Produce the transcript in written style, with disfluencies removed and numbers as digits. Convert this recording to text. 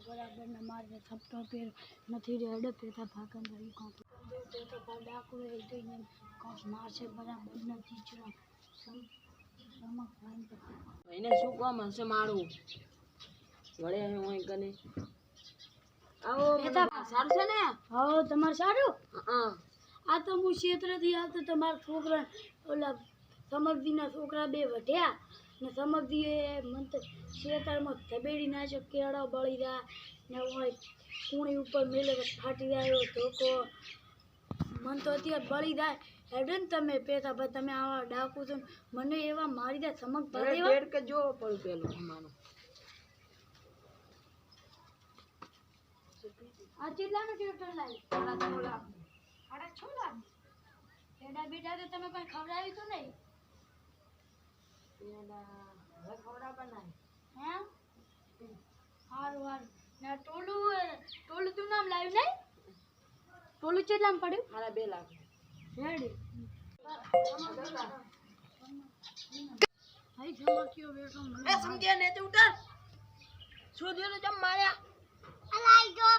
बराबर न मारे थपटो पेर નથી રે અડે પેતા ભાગન ગયું કાં તો ડાકુ એ તો ને કોસ મારશે બરાબર નથી ચરા સમક ભાઈ એને શું કામ હશે મારું વળે હું કને આવો પેતા સારું છે ને હા તમાર સારું હા આ તો હું ક્ષેત્રથી આવતો તમાર છોકરા ઓલા સમકદીના છોકરા બે વઢ્યા ને સમકદીએ મન તો ક્ષેત્રમાં ધબેડી નાખ્યો કેળા બળી રહ્યા ને ઓય કુણી ઉપર મેલે ફાટી રહ્યો ધોકો મન તો અત્યારે બળી જાય હેડન તમે પેતા ભાઈ તમે આવા ડાકુ છો મને એવા મારી દે સમક ભરે ડેડ કે જો પડું પેલો અમારો આ કેટલાનો ટ્રેક્ટર લાવી આડા 6 લાખ એડા બેટા તો તમે કોઈ ખવડાવી તો નહીં એડા હવે ખવડાવવા નહીં હે હારું ના ટોલું તું નામ લાવ્યું નહીં ટોલું કેટલામાં પડ્યું મારા 2 લાખ રેડી હાઈ ધમક્યો બેઠો મને એ સમજ્યા ને તું ઉઠ શું થયું જમ માર્યા અલાઈ ગયો